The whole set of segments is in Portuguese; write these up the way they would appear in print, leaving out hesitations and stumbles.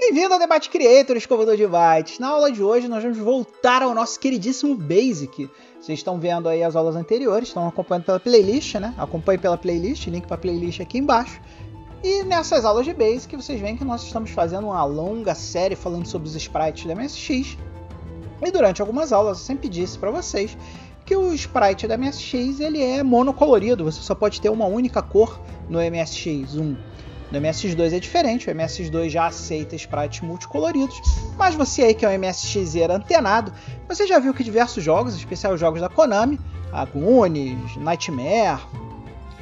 Bem-vindo ao Debate Creator, escovador de bytes. Na aula de hoje nós vamos voltar ao nosso queridíssimo Basic. Vocês estão vendo aí as aulas anteriores, estão acompanhando pela playlist, né? Acompanhe pela playlist, link para a playlist aqui embaixo. E nessas aulas de Basic vocês veem que nós estamos fazendo uma longa série falando sobre os sprites da MSX. E durante algumas aulas eu sempre disse para vocês que o sprite da MSX ele é monocolorido, você só pode ter uma única cor no MSX1. No MSX2 é diferente, o MSX2 já aceita sprites multicoloridos, mas você aí que é um MSXero antenado, você já viu que diversos jogos, em especial os jogos da Konami, a Goonies, Nightmare,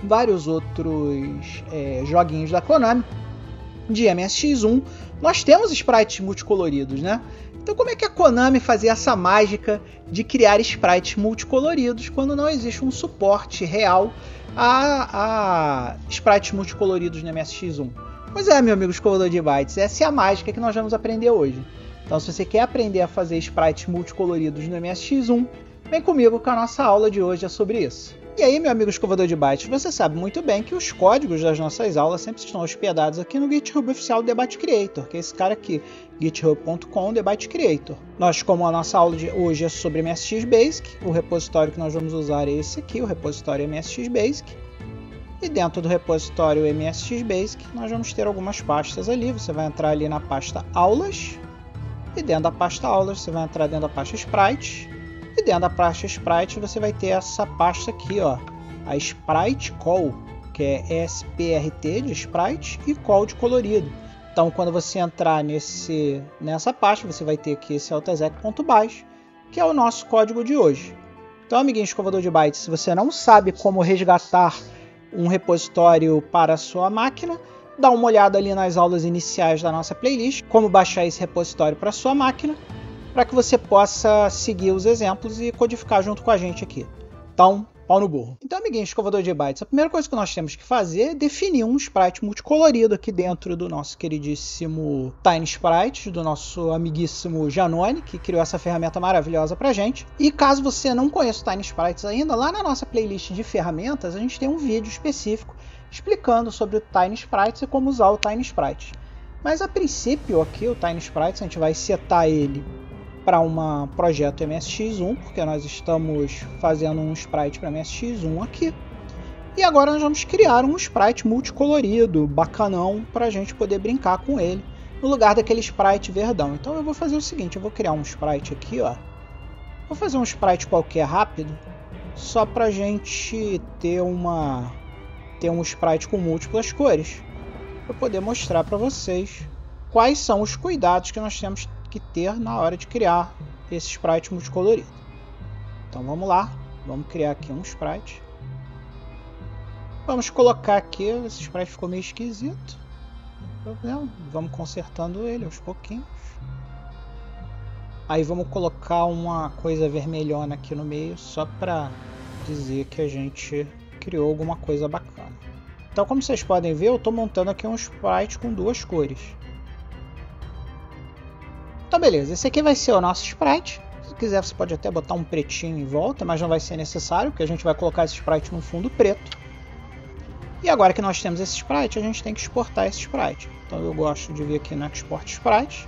vários outros joguinhos da Konami, de MSX1, nós temos sprites multicoloridos, né? Então como é que a Konami fazia essa mágica de criar sprites multicoloridos quando não existe um suporte real a sprites multicoloridos no MSX1? Pois é, meu amigo escovador de bytes, essa é a mágica que nós vamos aprender hoje. Então se você quer aprender a fazer sprites multicoloridos no MSX1, vem comigo que a nossa aula de hoje é sobre isso. E aí, meu amigo escovador de bytes, você sabe muito bem que os códigos das nossas aulas sempre estão hospedados aqui no GitHub oficial do Debate Creator, que é esse cara aqui, github.com Debate Creator. Nós, como a nossa aula de hoje é sobre MSX Basic, o repositório que nós vamos usar é esse aqui, o repositório MSX Basic. E dentro do repositório MSX Basic, nós vamos ter algumas pastas ali. Você vai entrar ali na pasta Aulas, e dentro da pasta Aulas você vai entrar dentro da pasta Sprites. E dentro da pasta Sprite você vai ter essa pasta aqui, ó, a Sprite Call, que é SPRT de Sprite e Call de colorido. Então quando você entrar nessa pasta, você vai ter aqui esse altexec.bash, que é o nosso código de hoje. Então, amiguinho escovador de bytes, se você não sabe como resgatar um repositório para a sua máquina, dá uma olhada ali nas aulas iniciais da nossa playlist, como baixar esse repositório para a sua máquina, para que você possa seguir os exemplos e codificar junto com a gente aqui. Então, pau no burro. Então, amiguinho escovador de bytes, a primeira coisa que nós temos que fazer é definir um sprite multicolorido aqui dentro do nosso queridíssimo Tiny Sprites, do nosso amiguíssimo Janone, que criou essa ferramenta maravilhosa pra gente. E caso você não conheça o Tiny Sprites ainda, lá na nossa playlist de ferramentas, a gente tem um vídeo específico explicando sobre o Tiny Sprites e como usar o Tiny Sprites. Mas a princípio aqui, o Tiny Sprites, a gente vai setar ele para um projeto MSX1, porque nós estamos fazendo um sprite para MSX1 aqui. E agora nós vamos criar um sprite multicolorido, bacanão, para a gente poder brincar com ele, no lugar daquele sprite verdão. Então eu vou fazer o seguinte, eu vou criar um sprite aqui, ó. Vou fazer um sprite qualquer rápido, só para a gente ter um sprite com múltiplas cores, para poder mostrar para vocês quais são os cuidados que nós temos que ter na hora de criar esse sprite multicolorido. Então vamos lá, vamos criar aqui um sprite. Vamos colocar aqui, esse sprite ficou meio esquisito. Vamos consertando ele aos pouquinhos. Aí vamos colocar uma coisa vermelhona aqui no meio, só para dizer que a gente criou alguma coisa bacana. Então, como vocês podem ver, eu estou montando aqui um sprite com duas cores. Então beleza, esse aqui vai ser o nosso sprite. Se quiser você pode até botar um pretinho em volta, mas não vai ser necessário, porque a gente vai colocar esse sprite no fundo preto. E agora que nós temos esse sprite, a gente tem que exportar esse sprite. Então eu gosto de vir aqui no Export Sprite.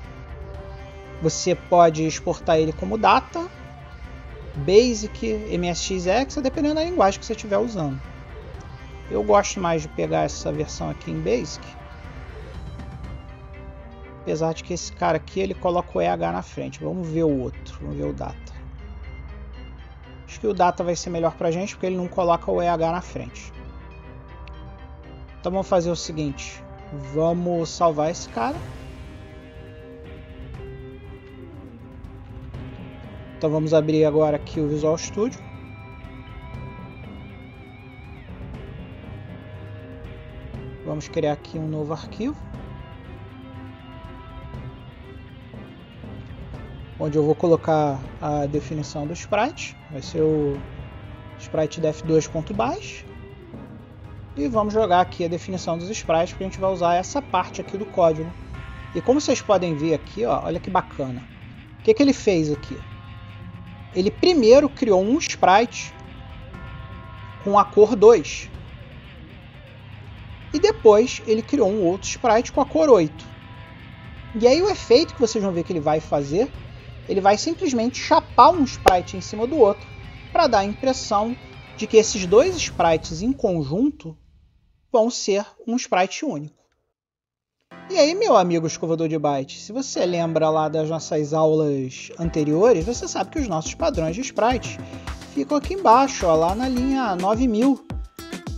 Você pode exportar ele como data, Basic, MSX, dependendo da linguagem que você estiver usando. Eu gosto mais de pegar essa versão aqui em Basic. Apesar de que esse cara aqui ele coloca o EH na frente. Vamos ver o outro, vamos ver o data. Acho que o data vai ser melhor pra gente porque ele não coloca o EH na frente. Então vamos fazer o seguinte, vamos salvar esse cara. Então vamos abrir agora aqui o Visual Studio. Vamos criar aqui um novo arquivo, onde eu vou colocar a definição do sprite, vai ser o sprite def2.bash, e vamos jogar aqui a definição dos sprites, porque a gente vai usar essa parte aqui do código. E como vocês podem ver aqui, ó, olha que bacana, o que ele fez aqui? Ele primeiro criou um sprite com a cor 2, e depois ele criou um outro sprite com a cor 8. E aí o efeito que vocês vão ver que ele vai fazer, ele vai simplesmente chapar um sprite em cima do outro para dar a impressão de que esses dois sprites em conjunto vão ser um sprite único. E aí, meu amigo escovador de bytes, se você lembra lá das nossas aulas anteriores, você sabe que os nossos padrões de sprites ficam aqui embaixo, ó, lá na linha 9000,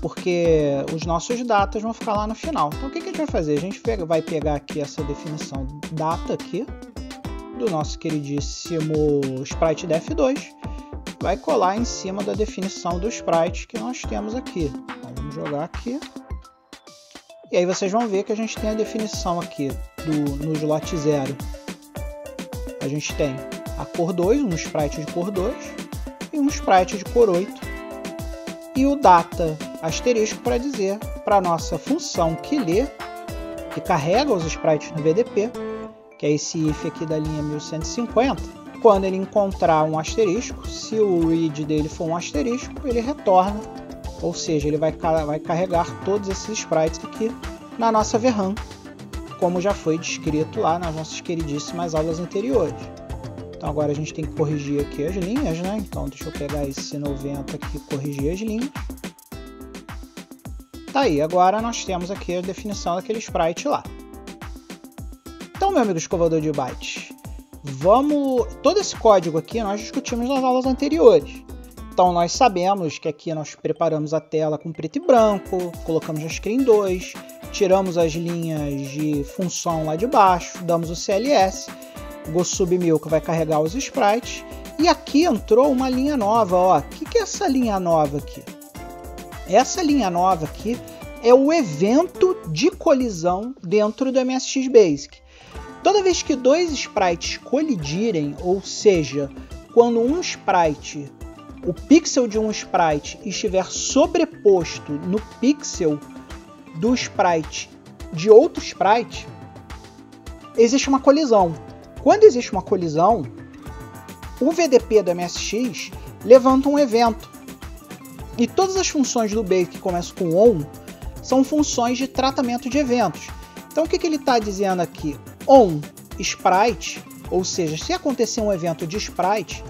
porque os nossos datas vão ficar lá no final. Então o que a gente vai fazer? A gente vai pegar aqui essa definição data aqui, do nosso queridíssimo sprite def2, vai colar em cima da definição do sprite que nós temos aqui. Então, vamos jogar aqui. E aí vocês vão ver que a gente tem a definição aqui no slot 0. A gente tem a cor 2, um sprite de cor 2 e um sprite de cor 8. E o data asterisco para dizer para a nossa função que lê, que carrega os sprites no VDP, que é esse if aqui da linha 1150, quando ele encontrar um asterisco, se o read dele for um asterisco, ele retorna, ou seja, ele vai carregar todos esses sprites aqui na nossa VRAM, como já foi descrito lá nas nossas queridíssimas aulas anteriores. Então agora a gente tem que corrigir aqui as linhas, né? Então deixa eu pegar esse 90 aqui e corrigir as linhas. Tá aí, agora nós temos aqui a definição daquele sprite lá. Então, meu amigo escovador de bytes, todo esse código aqui nós discutimos nas aulas anteriores. Então nós sabemos que aqui nós preparamos a tela com preto e branco, colocamos na screen 2, tiramos as linhas de função lá de baixo, damos o CLS, o GoSubMilk vai carregar os sprites, e aqui entrou uma linha nova. Ó. O que é essa linha nova aqui? Essa linha nova aqui é o evento de colisão dentro do MSX Basic. Toda vez que dois sprites colidirem, ou seja, quando um sprite, o pixel de um sprite estiver sobreposto no pixel do sprite de outro sprite, existe uma colisão. Quando existe uma colisão, o VDP do MSX levanta um evento. E todas as funções do Basic que começam com ON são funções de tratamento de eventos. Então o que ele está dizendo aqui? ON sprite, ou seja, se acontecer um evento de sprite,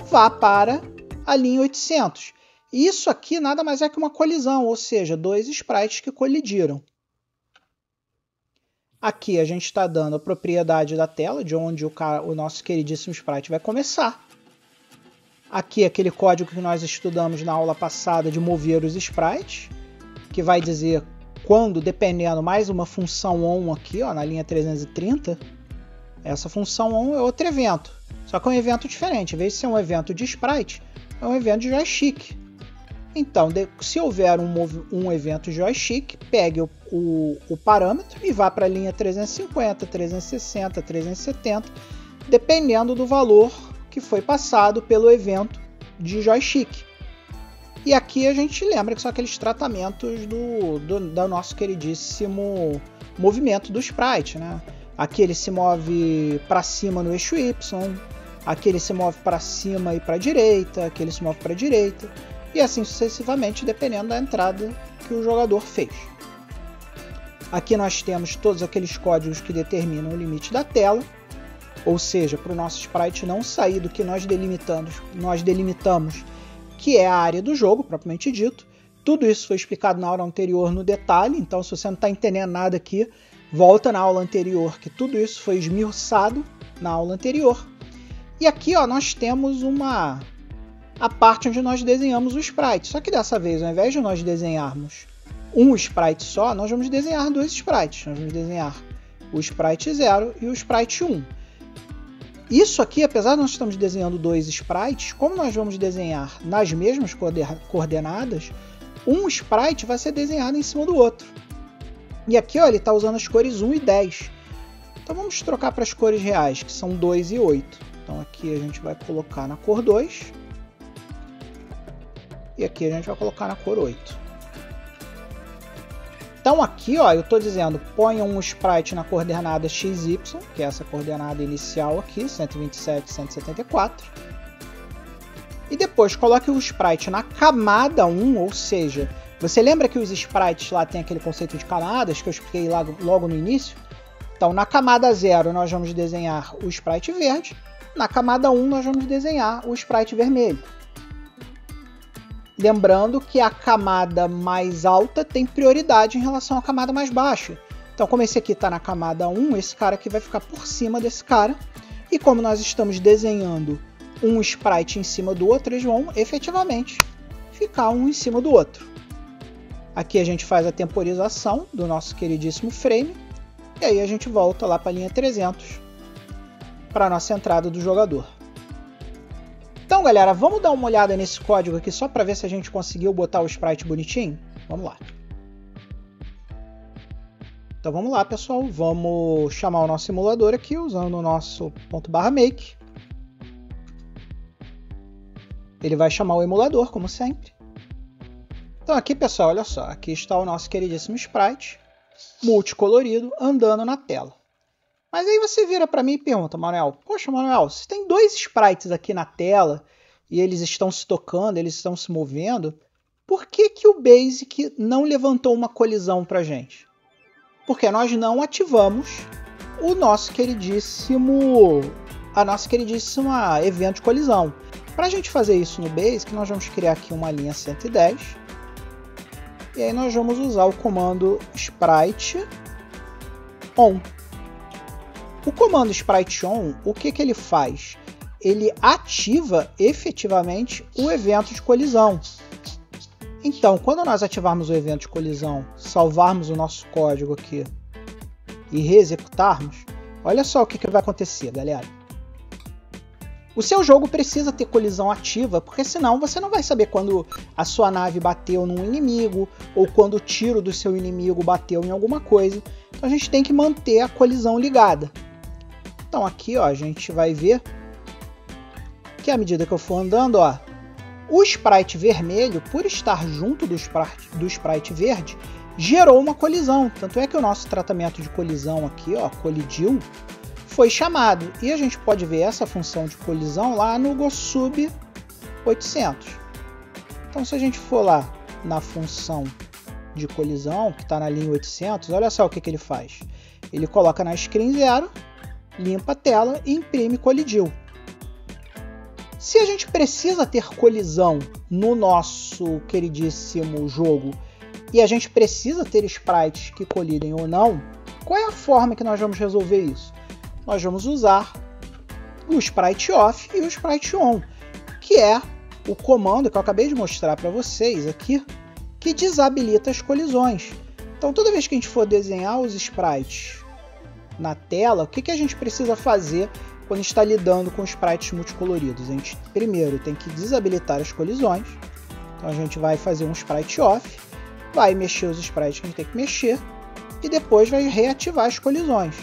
vá para a linha 800. Isso aqui nada mais é que uma colisão, ou seja, dois sprites que colidiram. Aqui a gente está dando a propriedade da tela, de onde o nosso queridíssimo sprite vai começar. Aqui aquele código que nós estudamos na aula passada de mover os sprites, que vai dizer quando, dependendo, mais uma função ON aqui, ó, na linha 330, essa função ON é outro evento. Só que é um evento diferente. Em vez de ser um evento de sprite, é um evento de joystick. Então, se houver um evento joystick, pegue o parâmetro e vá para a linha 350, 360, 370, dependendo do valor que foi passado pelo evento de joystick. E aqui a gente lembra que são aqueles tratamentos do nosso queridíssimo movimento do sprite, né? Aqui ele se move para cima no eixo Y, aqui ele se move para cima e para a direita, aqui ele se move para a direita, e assim sucessivamente, dependendo da entrada que o jogador fez. Aqui nós temos todos aqueles códigos que determinam o limite da tela, ou seja, para o nosso sprite não sair do que nós delimitamos, que é a área do jogo, propriamente dito. Tudo isso foi explicado na aula anterior no detalhe, então se você não está entendendo nada aqui, volta na aula anterior, que tudo isso foi esmiuçado na aula anterior. E aqui ó, nós temos a parte onde nós desenhamos o sprite. Só que dessa vez, ao invés de nós desenharmos um sprite só, nós vamos desenhar dois sprites. Nós vamos desenhar o sprite 0 e o sprite 1. Isso aqui, apesar de nós estamos desenhando dois sprites, como nós vamos desenhar nas mesmas coordenadas, um sprite vai ser desenhado em cima do outro. E aqui ó, ele está usando as cores 1 e 10. Então vamos trocar para as cores reais, que são 2 e 8. Então aqui a gente vai colocar na cor 2. E aqui a gente vai colocar na cor 8. Então aqui ó, eu estou dizendo, ponha um sprite na coordenada XY, que é essa coordenada inicial aqui, 127, 174. E depois coloque o sprite na camada 1, ou seja, você lembra que os sprites lá tem aquele conceito de camadas que eu expliquei logo no início? Então, na camada 0, nós vamos desenhar o sprite verde. Na camada 1, nós vamos desenhar o sprite vermelho. Lembrando que a camada mais alta tem prioridade em relação à camada mais baixa. Então, como esse aqui está na camada 1, esse cara aqui vai ficar por cima desse cara. E como nós estamos desenhando um sprite em cima do outro, eles vão efetivamente ficar um em cima do outro. Aqui a gente faz a temporização do nosso queridíssimo frame. E aí a gente volta lá para a linha 300 para a nossa entrada do jogador. Então, galera, vamos dar uma olhada nesse código aqui só para ver se a gente conseguiu botar o sprite bonitinho? Vamos lá. Então vamos lá, pessoal. Vamos chamar o nosso emulador aqui usando o nosso .make. Ele vai chamar o emulador, como sempre. Então aqui, pessoal, olha só. Aqui está o nosso queridíssimo sprite multicolorido andando na tela. Mas aí você vira para mim e pergunta, Manuel, poxa, Manuel, se tem dois sprites aqui na tela e eles estão se tocando, eles estão se movendo, por que que o Basic não levantou uma colisão para a gente? Porque nós não ativamos o nosso a nossa queridíssima evento de colisão. Para a gente fazer isso no Basic, nós vamos criar aqui uma linha 110. E aí nós vamos usar o comando sprite on. O comando sprite on, o que que ele faz? Ele ativa efetivamente o evento de colisão. Então, quando nós ativarmos o evento de colisão, salvarmos o nosso código aqui e reexecutarmos, olha só o que que vai acontecer, galera. O seu jogo precisa ter colisão ativa, porque senão você não vai saber quando a sua nave bateu num inimigo ou quando o tiro do seu inimigo bateu em alguma coisa. Então a gente tem que manter a colisão ligada. Então aqui, ó, a gente vai ver que à medida que eu for andando, ó, o sprite vermelho, por estar junto do sprite verde, gerou uma colisão. Tanto é que o nosso tratamento de colisão aqui, ó, colidiu, foi chamado. E a gente pode ver essa função de colisão lá no GoSub 800. Então se a gente for lá na função de colisão, que está na linha 800, olha só o que que ele faz. Ele coloca na screen 0, limpa a tela e imprime colidiu. Se a gente precisa ter colisão no nosso queridíssimo jogo e a gente precisa ter sprites que colidem ou não, qual é a forma que nós vamos resolver isso? Nós vamos usar o sprite off e o sprite on, que é o comando que eu acabei de mostrar para vocês aqui, que desabilita as colisões. Então toda vez que a gente for desenhar os sprites na tela, o que que a gente precisa fazer quando está lidando com sprites multicoloridos? A gente primeiro tem que desabilitar as colisões. Então a gente vai fazer um sprite off, vai mexer os sprites que a gente tem que mexer e depois vai reativar as colisões.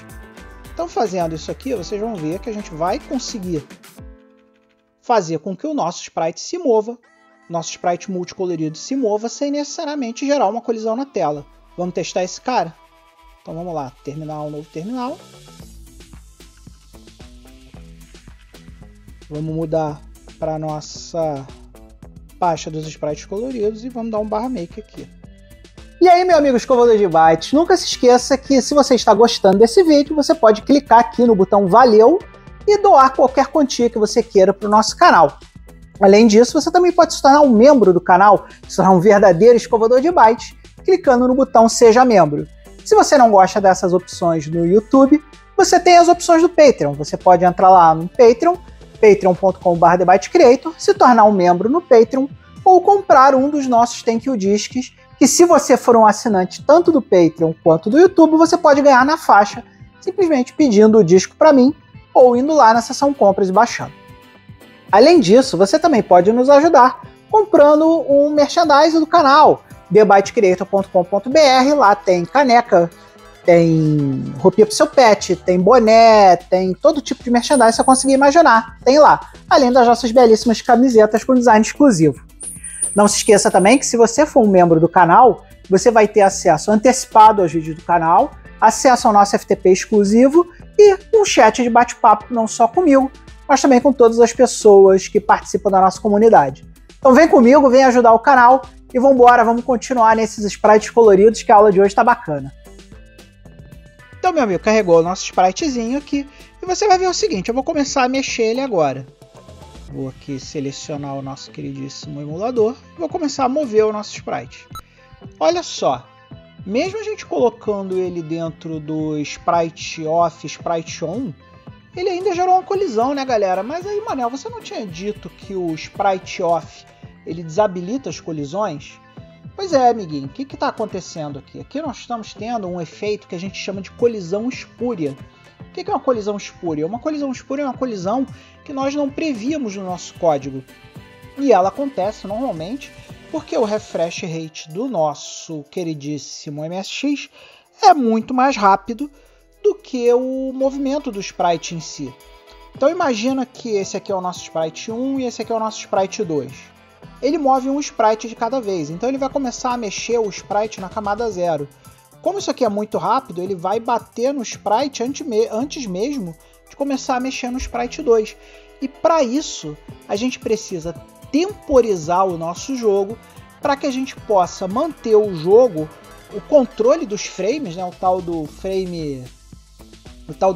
Então fazendo isso aqui, vocês vão ver que a gente vai conseguir fazer com que o nosso sprite se mova, nosso sprite multicolorido se mova sem necessariamente gerar uma colisão na tela. Vamos testar esse cara? Então vamos lá, terminal, novo terminal. Vamos mudar para a nossa pasta dos sprites coloridos e vamos dar um /make aqui. E aí, meu amigo escovador de bytes, nunca se esqueça que se você está gostando desse vídeo, você pode clicar aqui no botão valeu e doar qualquer quantia que você queira para o nosso canal. Além disso, você também pode se tornar um membro do canal, se tornar um verdadeiro escovador de bytes, clicando no botão seja membro. Se você não gosta dessas opções no YouTube, você tem as opções do Patreon. Você pode entrar lá no Patreon, patreon.com/TheByteCreator, se tornar um membro no Patreon ou comprar um dos nossos Thank You Discs, que se você for um assinante tanto do Patreon quanto do YouTube, você pode ganhar na faixa, simplesmente pedindo o disco para mim ou indo lá na seção compras e baixando. Além disso, você também pode nos ajudar comprando um merchandise do canal, TheByteCreator.com.br, lá tem caneca, tem roupinha pro seu pet, tem boné, tem todo tipo de merchandise que você conseguir imaginar, tem lá, além das nossas belíssimas camisetas com design exclusivo. Não se esqueça também que se você for um membro do canal, você vai ter acesso antecipado aos vídeos do canal, acesso ao nosso FTP exclusivo e um chat de bate-papo não só comigo, mas também com todas as pessoas que participam da nossa comunidade. Então vem comigo, vem ajudar o canal e vamos embora, vamos continuar nesses sprites coloridos que a aula de hoje está bacana. Então, meu amigo, carregou o nosso spritezinho aqui. E você vai ver o seguinte, eu vou começar a mexer ele agora. Vou aqui selecionar o nosso queridíssimo emulador. Vou começar a mover o nosso sprite. Olha só, mesmo a gente colocando ele dentro do sprite off, sprite on, ele ainda gerou uma colisão, né, galera? Mas aí, Manel, você não tinha dito que o sprite off, ele desabilita as colisões? Pois é, amiguinho, o que está acontecendo aqui? Aqui nós estamos tendo um efeito que a gente chama de colisão espúria. O que é uma colisão espúria? Uma colisão espúria é uma colisão que nós não prevíamos no nosso código. E ela acontece normalmente porque o refresh rate do nosso queridíssimo MSX é muito mais rápido do que o movimento do sprite em si. Então imagina que esse aqui é o nosso sprite 1 e esse aqui é o nosso sprite 2. Ele move um sprite de cada vez, então ele vai começar a mexer o sprite na camada 0. Como isso aqui é muito rápido, ele vai bater no sprite antes mesmo de começar a mexer no sprite 2. E para isso, a gente precisa temporizar o nosso jogo para que a gente possa manter o jogo, o controle dos frames, né, o tal do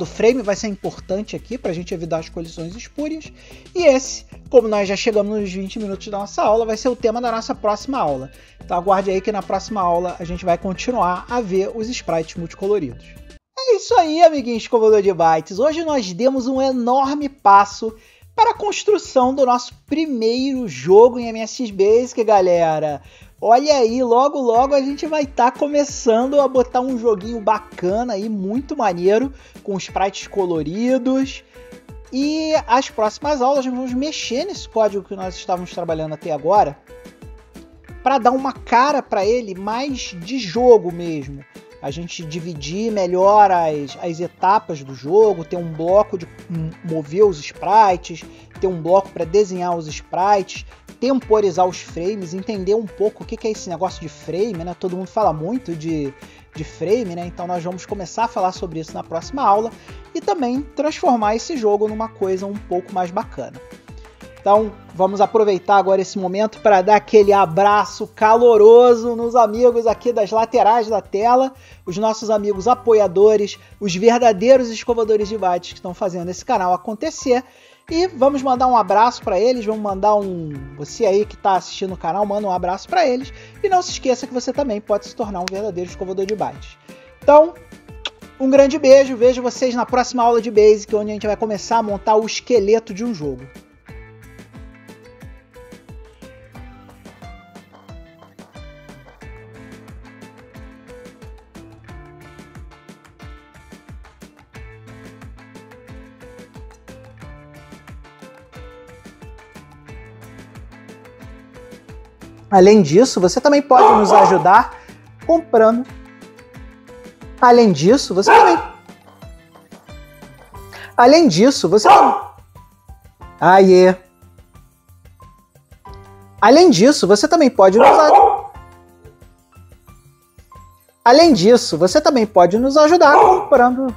frame vai ser importante aqui para a gente evitar as colisões espúrias. E esse, como nós já chegamos nos 20 minutos da nossa aula, vai ser o tema da nossa próxima aula. Então aguarde aí que na próxima aula a gente vai continuar a ver os sprites multicoloridos. É isso aí, amiguinhos escovador de bytes. Hoje nós demos um enorme passo para a construção do nosso primeiro jogo em MSX Basic, galera. Olha aí, logo logo a gente vai estar começando a botar um joguinho bacana aí, muito maneiro, com sprites coloridos. E as próximas aulas nós vamos mexer nesse código que nós estávamos trabalhando até agora, para dar uma cara para ele mais de jogo mesmo. A gente dividir melhor as etapas do jogo, ter um bloco de mover os sprites, ter um bloco para desenhar os sprites, temporizar os frames, entender um pouco o que é esse negócio de frame, né? Todo mundo fala muito de frame, né? Então nós vamos começar a falar sobre isso na próxima aula e também transformar esse jogo numa coisa um pouco mais bacana. Então vamos aproveitar agora esse momento para dar aquele abraço caloroso nos amigos aqui das laterais da tela, os nossos amigos apoiadores, os verdadeiros escovadores de bytes que estão fazendo esse canal acontecer. E vamos mandar um abraço para eles, vamos mandar você aí que está assistindo o canal, manda um abraço para eles. E não se esqueça que você também pode se tornar um verdadeiro escovador de bytes. Então, um grande beijo, vejo vocês na próxima aula de Basic, onde a gente vai começar a montar o esqueleto de um jogo. Além disso, você também pode nos ajudar comprando. Além disso, você também pode nos ajudar comprando